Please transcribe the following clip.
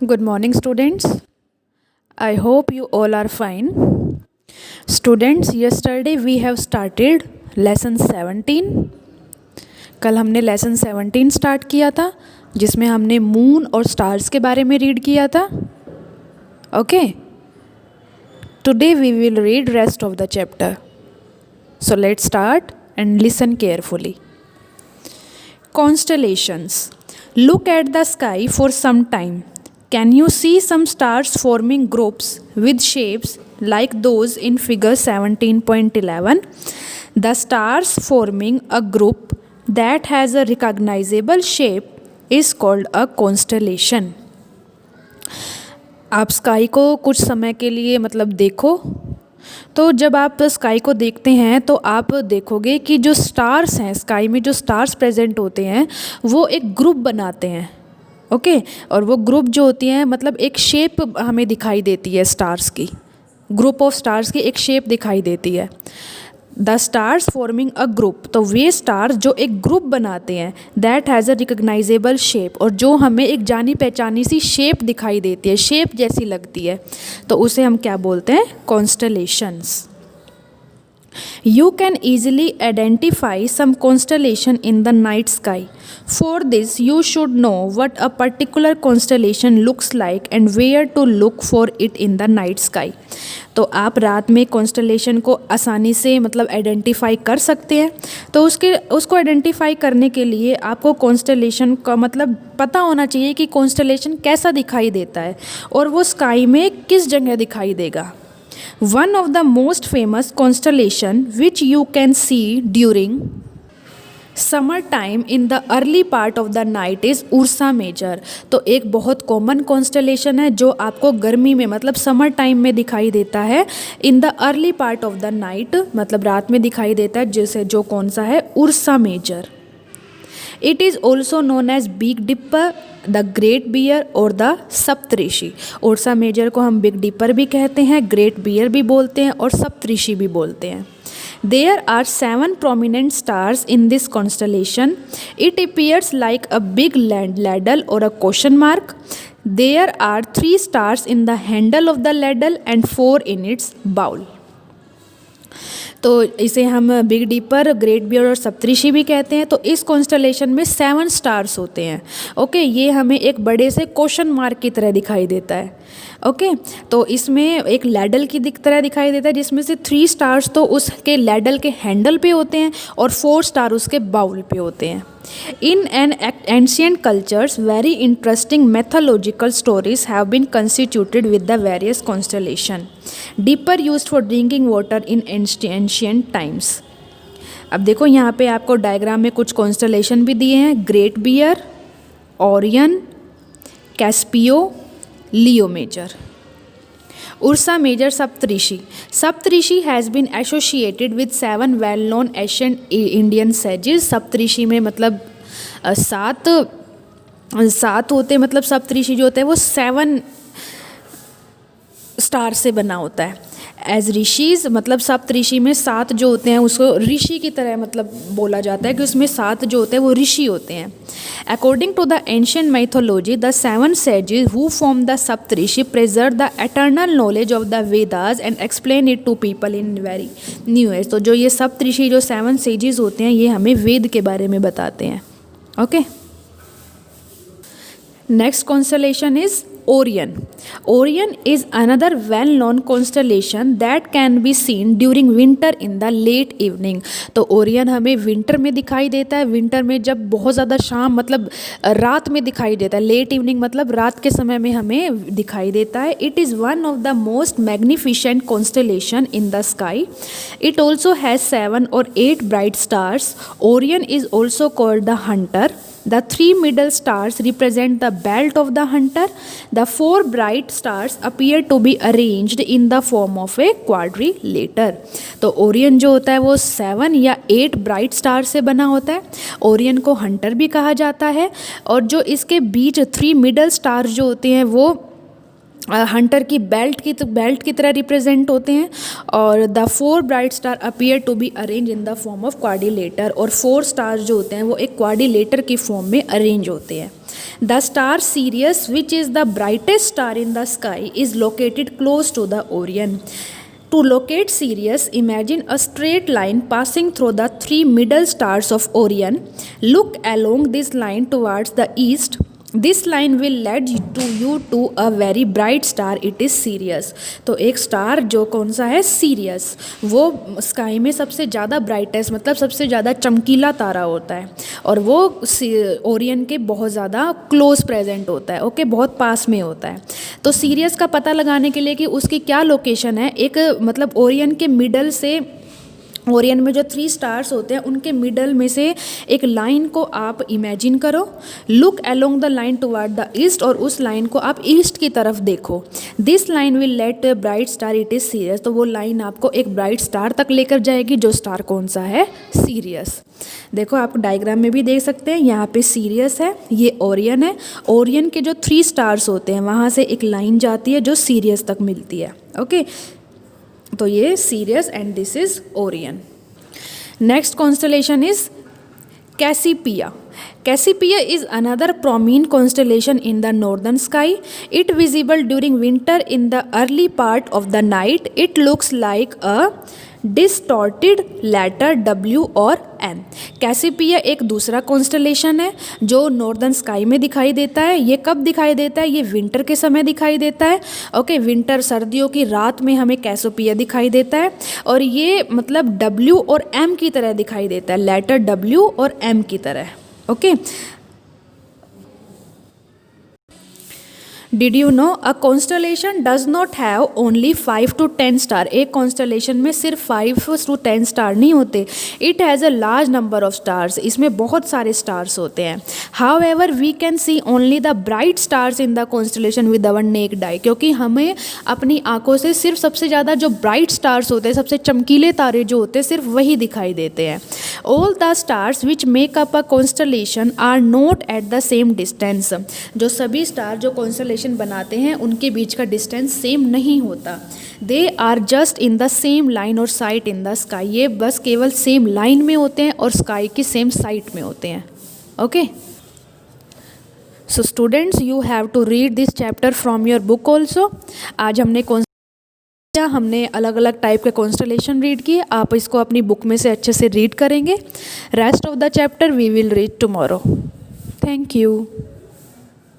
Good morning, students. I hope you all are fine. Students, yesterday we have started lesson 17. कल हमने lesson 17 start किया था जिसमें हमने मून और स्टार्स के बारे में रीड किया था. Okay, today we will read rest of the chapter. So let's start and listen carefully. Constellations. Look at the sky for some time. Can you see some stars forming groups with shapes like those in figure 17.11? The stars forming a group that has a recognizable shape is called a constellation. आप sky को कुछ समय के लिए देखो, तो जब आप स्काई को देखते हैं तो आप देखोगे कि जो स्टार्स हैं, स्काई में जो स्टार्स प्रेजेंट होते हैं वो एक ग्रुप बनाते हैं. ओके, और वो ग्रुप जो होती हैं एक शेप हमें दिखाई देती है. स्टार्स की ग्रुप ऑफ स्टार्स की एक शेप दिखाई देती है. The stars forming a group, तो वे स्टार्स जो एक ग्रुप बनाते हैं, that has a recognisable shape, और जो हमें एक जानी पहचानी सी शेप दिखाई देती है, शेप जैसी लगती है, तो उसे हम क्या बोलते हैं? Constellations. You can easily identify some constellation in the night sky. For this, you should know what a particular constellation looks like and where to look for it in the night sky. तो आप रात में constellation को आसानी से identify कर सकते हैं. तो उसको आइडेंटिफाई करने के लिए आपको कॉन्स्टलेशन का पता होना चाहिए कि कॉन्स्टलेशन कैसा दिखाई देता है और वो स्काई में किस जगह दिखाई देगा. One of the most famous constellation which you can see during summer time in the early part of the night is Ursa Major. तो एक बहुत कॉमन कॉन्स्टलेशन है जो आपको गर्मी में समर टाइम में दिखाई देता है. In the early part of the night रात में दिखाई देता है, जैसे जो कौन सा है? Ursa Major. It is also known as Big Dipper, the Great Bear और the सप्तऋषि. उर्सा मेजर को हम बिग डिपर भी कहते हैं, ग्रेट बियर भी बोलते हैं और सप्तऋषि भी बोलते हैं. There are 7 prominent stars in this constellation. It appears like a big ladle or a question mark. There are 3 stars in the handle of the ladle and 4 in its bowl. तो इसे हम बिग डीपर, ग्रेट बियर और सप्तऋषि भी कहते हैं. तो इस constellation में 7 स्टार्स होते हैं. ओके, ये हमें एक बड़े से क्वेश्चन मार्क की तरह दिखाई देता है. ओके, तो इसमें एक लैडल की तरह दिखाई देता है, जिसमें से 3 स्टार्स तो उसके लैडल के हैंडल पे होते हैं और 4 स्टार उसके बाउल पे होते हैं. In ancient cultures, very interesting mythological stories have been constituted with the various constellation. Dipper used for drinking water in ancient times. अब देखो यहाँ पे आपको डायग्राम में कुछ कॉन्स्टलेशन भी दिए हैं. Great beer, Orion, कैस्पियो, Leo major. Ursa Major Saptarishi. Saptarishi has been associated with 7 well-known ancient Indian sages. सप्तऋषि में सात होते, सप्तऋषि जो होते हैं वो 7 स्टार से बना होता है. एज ऋषिज, सप्तऋषि में 7 जो होते हैं उसको ऋषि की तरह बोला जाता है कि उसमें 7 जो होते हैं वो ऋषि होते हैं. According to the ancient mythology, the 7 sages who form the Saptarishi preserve the eternal knowledge of the Vedas and explain it to people in very new ways. तो जो ये सप्तऋषि, जो 7 sages होते हैं, ये हमें वेद के बारे में बताते हैं. Okay, next constellation is Orion. Orion is another well-known constellation that can be seen during winter in the late evening. तो ओरियन हमें विंटर में दिखाई देता है. विंटर में जब बहुत ज़्यादा शाम रात में दिखाई देता है. लेट इवनिंग रात के समय में हमें दिखाई देता है. It is one of the most magnificent constellation in the sky. It also has 7 or 8 bright stars. Orion is also called the Hunter. The 3 middle stars represent the belt of the hunter. The 4 bright stars appear to be arranged in the form of a quadrilateral. तो Orion जो होता है वो 7 या 8 bright star से बना होता है. ओरियन को हंटर भी कहा जाता है. और जो इसके बीच 3 मिडल स्टार जो होते हैं वो हंटर की बेल्ट की तरह रिप्रेजेंट होते हैं। और the 4 bright star appear to be arrange in the form of quadrilateral, और 4 स्टार्स जो होते हैं वो एक क्वाड्रिलेटर की फॉर्म में अरेंज होते हैं। The star Sirius which is the brightest star in the sky is located close to the Orion. To locate Sirius, imagine a straight line passing through the 3 middle stars of Orion. Look along this line towards the east. This line will lead you to a very bright star. It is Sirius. तो एक star जो कौन सा है, serious, वो sky में सबसे ज़्यादा ब्राइटेस्ट मतलब सबसे ज़्यादा चमकीला तारा होता है, और वो ओरियन के बहुत ज़्यादा क्लोज प्रेजेंट होता है, ओके, बहुत पास में होता है। तो सीरियस का पता लगाने के लिए कि उसकी क्या लोकेशन है, एक मतलब ओरियन के मिडल से, ओरियन में जो 3 स्टार्स होते हैं उनके मिडल में से एक लाइन को आप इमेजिन करो। Look along the line toward the east, और उस लाइन को आप ईस्ट की तरफ देखो। This line will let bright star, it is serious. तो वो लाइन आपको एक ब्राइट स्टार तक लेकर जाएगी, जो स्टार कौन सा है, सीरियस। देखो आप डायग्राम में भी देख सकते हैं, यहाँ पे सीरियस है, ये ओरियन है। ओरियन के जो 3 स्टार्स होते हैं वहाँ से एक लाइन जाती है जो सीरियस तक मिलती है, ओके। तो ये Sirius and this is Orion. Next constellation is Cassiopeia. Cassiopeia is another prominent constellation in the northern sky. It visible during winter in the early part of the night. It looks like a distorted letter W और M। Cassiopeia एक दूसरा constellation है जो northern sky में दिखाई देता है। ये कब दिखाई देता है, ये विंटर के समय दिखाई देता है, ओके। विंटर सर्दियों की रात में हमें कैसिपिया दिखाई देता है, और ये मतलब W और M की तरह दिखाई देता है, लेटर W और M की तरह, okay. Did you know a constellation does not have only 5 to 10 star. एक कॉन्स्टलेशन में सिर्फ 5 to 10 स्टार नहीं होते, it has a large number of stars, इसमें बहुत सारे स्टार्स होते हैं। However we can see only the bright stars in the constellation with our naked eye, क्योंकि हमें अपनी आंखों से सिर्फ सबसे ज़्यादा जो ब्राइट स्टार्स होते हैं, सबसे चमकीले तारे जो होते हैं, सिर्फ वही दिखाई देते हैं। All the stars which make up a constellation are not at the same distance. जो सभी स्टार जो कॉन्स्टलेशन बनाते हैं उनके बीच का डिस्टेंस सेम नहीं होता। They are just in the same line और साइट इन द स्काई। ये बस केवल सेम लाइन में होते हैं और स्काई की सेम साइट में होते हैं, okay. So students, you have to read this chapter from your book also. आज हमने अलग अलग टाइप के कॉन्स्टलेशन रीड किए, आप इसको अपनी बुक में से अच्छे से रीड करेंगे। Rest of the chapter we will read tomorrow. Thank you.